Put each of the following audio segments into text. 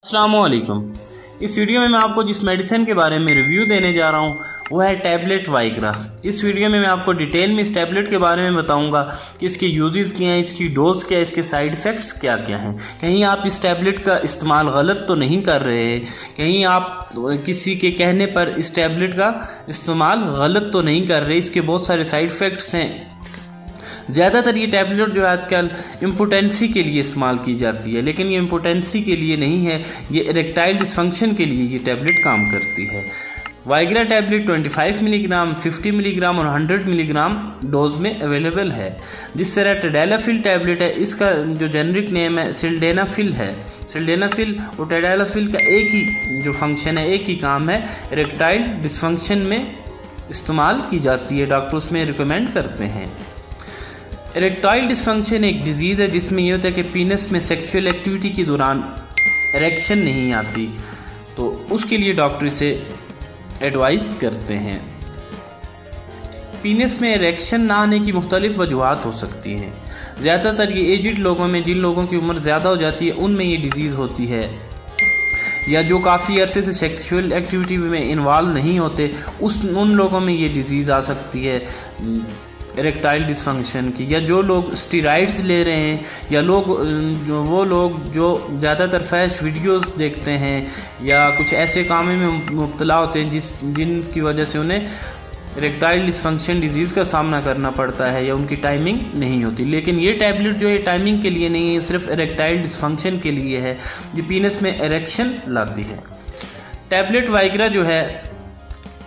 अस्सलामुअलैकुम। इस वीडियो में मैं आपको जिस मेडिसिन के बारे में रिव्यू देने जा रहा हूँ वो है टैबलेट वाइग्रा। इस वीडियो में मैं आपको डिटेल में इस टैबलेट के बारे में बताऊंगा कि इसके यूजेस क्या हैं, इसकी डोज क्या है, इसके साइड इफ़ेक्ट्स क्या क्या हैं। कहीं आप इस टैबलेट का इस्तेमाल गलत तो नहीं कर रहे हैं, कहीं आप किसी के कहने पर इस टैबलेट का इस्तेमाल गलत तो नहीं कर रहे। इसके बहुत सारे साइड इफ़ेक्ट्स हैं। ज़्यादातर ये टैबलेट जो है आजकल इम्पोटेंसी के लिए इस्तेमाल की जाती है, लेकिन ये इम्पोटेंसी के लिए नहीं है, ये इरेक्टाइल डिसफंक्शन के लिए ये टैबलेट काम करती है। वाइग्रा टैबलेट 25 मिलीग्राम, 50 मिलीग्राम और 100 मिलीग्राम डोज में अवेलेबल है। जिस तरह टेडेलाफिल टैबलेट है, इसका जो जेनरिक नेम है सिल्डेनाफिल है। सिल्डेनाफिल और टेडेलाफिल का एक ही जो फंक्शन है, एक ही काम है, इरेक्टाइल डिसफंक्शन में इस्तेमाल की जाती है। डॉक्टर उसमें रिकमेंड करते हैं। इरेक्टाइल डिसफंक्शन एक डिजीज़ है जिसमें यह होता है कि पीनस में सेक्सुअल एक्टिविटी के दौरान इरेक्शन नहीं आती, तो उसके लिए डॉक्टर इसे एडवाइस करते हैं। पीनस में इरेक्शन ना आने की मुख्तलिफ वजूहात हो सकती हैं। ज़्यादातर ये एजिड लोगों में, जिन लोगों की उम्र ज़्यादा हो जाती है, उनमें ये डिजीज़ होती है, या जो काफ़ी अरसे से सेक्सुअल एक्टिविटी में इन्वॉल्व नहीं होते उन लोगों में ये डिजीज़ आ सकती है इरेक्टाइल डिसफंक्शन की। या जो लोग स्टेरॉइड्स ले रहे हैं, या वो लोग जो ज़्यादातर फैश वीडियोस देखते हैं या कुछ ऐसे कामों में मुब्तला होते हैं जिनकी वजह से उन्हें इरेक्टाइल डिसफंक्शन डिजीज़ का सामना करना पड़ता है, या उनकी टाइमिंग नहीं होती। लेकिन ये टैबलेट जो है टाइमिंग के लिए नहीं है, सिर्फ इरेक्टाइल डिसफंक्शन के लिए है, ये पीनस में इरेक्शन लाती है। टैबलेट वाइग्रा जो है,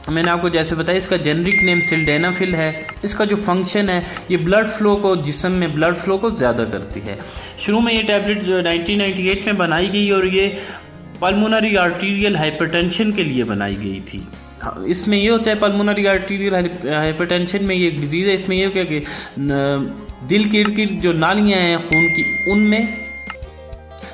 मैंने आपको जैसे बताया, इसका जेनरिक नेम सिल्डेनाफिल है। इसका जो फंक्शन है, ये ब्लड फ्लो को, जिस्म में ब्लड फ्लो को ज़्यादा करती है। शुरू में ये टैबलेट 1998 में बनाई गई और ये पल्मोनरी आर्टीरियल हाइपरटेंशन के लिए बनाई गई थी। इसमें ये होता है, पल्मोनरी आर्टीरियल हाइपरटेंशन में ये एक डिजीज़ है, इसमें ये क्या कि दिल की जो नालियाँ हैं खून की, उनमें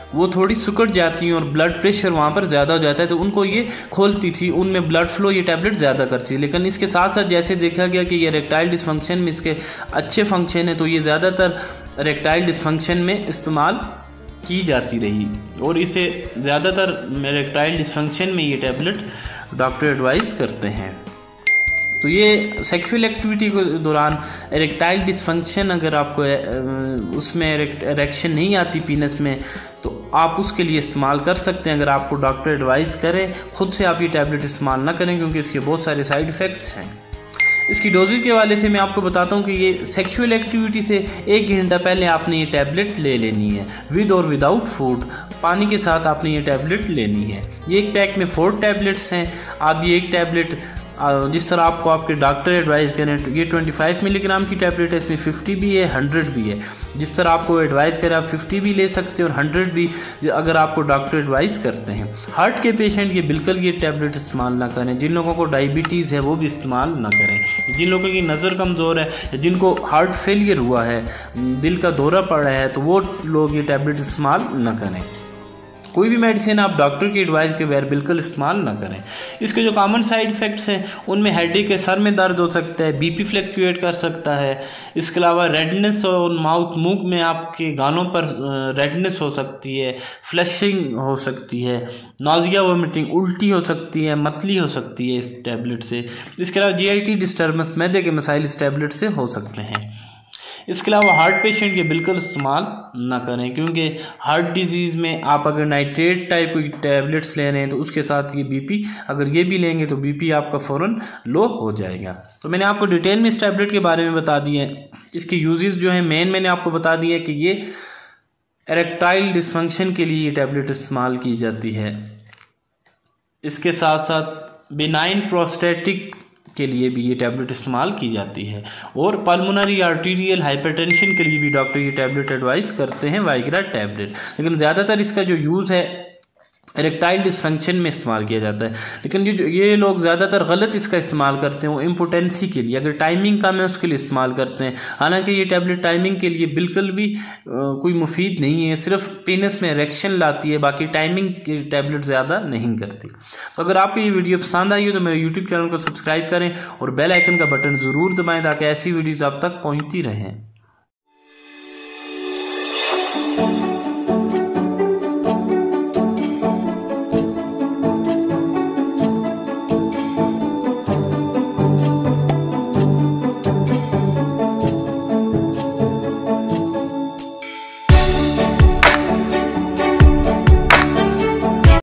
वो थोड़ी सिकुड़ जाती हैं और ब्लड प्रेशर वहाँ पर ज़्यादा हो जाता है, तो उनको ये खोलती थी, उनमें ब्लड फ्लो ये टैबलेट ज़्यादा करती है। लेकिन इसके साथ साथ जैसे देखा गया कि ये इरेक्टाइल डिसफंक्शन में इसके अच्छे फंक्शन है, तो ये ज़्यादातर इरेक्टाइल डिसफंक्शन में इस्तेमाल की जाती रही, और इसे ज़्यादातर इरेक्टाइल डिसफंक्शन में ये टैबलेट डॉक्टर एडवाइस करते हैं। तो ये सेक्सुअल एक्टिविटी के दौरान इरेक्टाइल डिसफंक्शन, अगर आपको उसमें इरेक्शन नहीं आती पीनस में, तो आप उसके लिए इस्तेमाल कर सकते हैं। अगर आपको डॉक्टर एडवाइस करें, खुद से आप ये टैबलेट इस्तेमाल ना करें, क्योंकि इसके बहुत सारे साइड इफ़ेक्ट्स हैं। इसकी डोजेज के हवाले से मैं आपको बताता हूँ कि ये सेक्सुअल एक्टिविटी से 1 घंटा पहले आपने ये टैबलेट ले लेनी है, विद और विदाउट फूड। पानी के साथ आपने ये टैबलेट लेनी है। ये एक पैक में 4 टैबलेट्स हैं। आप ये एक टैबलेट जिस तरह आपको आपके डॉक्टर एडवाइस करें, तो ये 25 मिलीग्राम की टैबलेट है, इसमें 50 भी है, 100 भी है। जिस तरह आपको एडवाइस करें, आप 50 भी ले सकते हैं और 100 भी, अगर आपको डॉक्टर एडवाइस करते हैं। हार्ट के पेशेंट ये बिल्कुल ये टैबलेट इस्तेमाल ना करें। जिन लोगों को डायबिटीज़ है वो भी इस्तेमाल ना करें। जिन लोगों की नज़र कमज़ोर है, जिनको हार्ट फेलियर हुआ है, दिल का दौरा पड़ा है, तो वो लोग ये टैबलेट इस्तेमाल ना करें। कोई भी मेडिसिन आप डॉक्टर की एडवाइस के बगैर बिल्कुल इस्तेमाल ना करें। इसके जो कॉमन साइड इफ़ेक्ट्स हैं, उनमें हेडेक है, सर में दर्द हो सकता है, बीपी फ्लक्चुएट कर सकता है। इसके अलावा रेडनेस और मुंह में आपके गालों पर रेडनेस हो सकती है, फ्लशिंग हो सकती है, नौजिया वोमिटिंग, उल्टी हो सकती है, मतली हो सकती है इस टैबलेट से। इसके अलावा जीआईटी डिस्टर्बेंस, मैदे के मसाइल इस टैबलेट से हो सकते हैं। इसके अलावा हार्ट पेशेंट के बिल्कुल इस्तेमाल ना करें, क्योंकि हार्ट डिजीज़ में आप अगर नाइट्रेट टाइप की टैबलेट्स ले रहे हैं, तो उसके साथ ये बीपी, अगर ये भी लेंगे तो बीपी आपका फ़ौरन लो हो जाएगा। तो मैंने आपको डिटेल में इस टैबलेट के बारे में बता दिए हैं। इसके यूजेस जो हैं मेन मैंने आपको बता दिए कि ये इरेक्टाइल डिसफंक्शन के लिए ये टैबलेट इस्तेमाल की जाती है। इसके साथ साथ बिनाइन प्रोस्टेटिक के लिए भी ये टैबलेट इस्तेमाल की जाती है, और पल्मोनरी आर्टीरियल हाइपरटेंशन के लिए भी डॉक्टर ये टैबलेट एडवाइस करते हैं, वाइग्रा टैबलेट। लेकिन ज़्यादातर इसका जो यूज़ है इरेक्टाइल डिसफंक्शन में इस्तेमाल किया जाता है। लेकिन ये लोग ज़्यादातर गलत इसका इस्तेमाल करते हैं, वो इम्पोटेंसी के लिए, अगर टाइमिंग कम है उसके लिए इस्तेमाल करते हैं। हालांकि ये टैबलेट टाइमिंग के लिए बिल्कुल भी कोई मुफीद नहीं है, सिर्फ पीनस में इरेक्शन लाती है, बाकी टाइमिंग की टैबलेट ज़्यादा नहीं करती। तो अगर आपको ये वीडियो पसंद आई हो तो मेरे यूट्यूब चैनल को सब्सक्राइब करें और बेल आइकन का बटन ज़रूर दबाएँ, ताकि ऐसी वीडियोज़ आप तक पहुँचती रहें।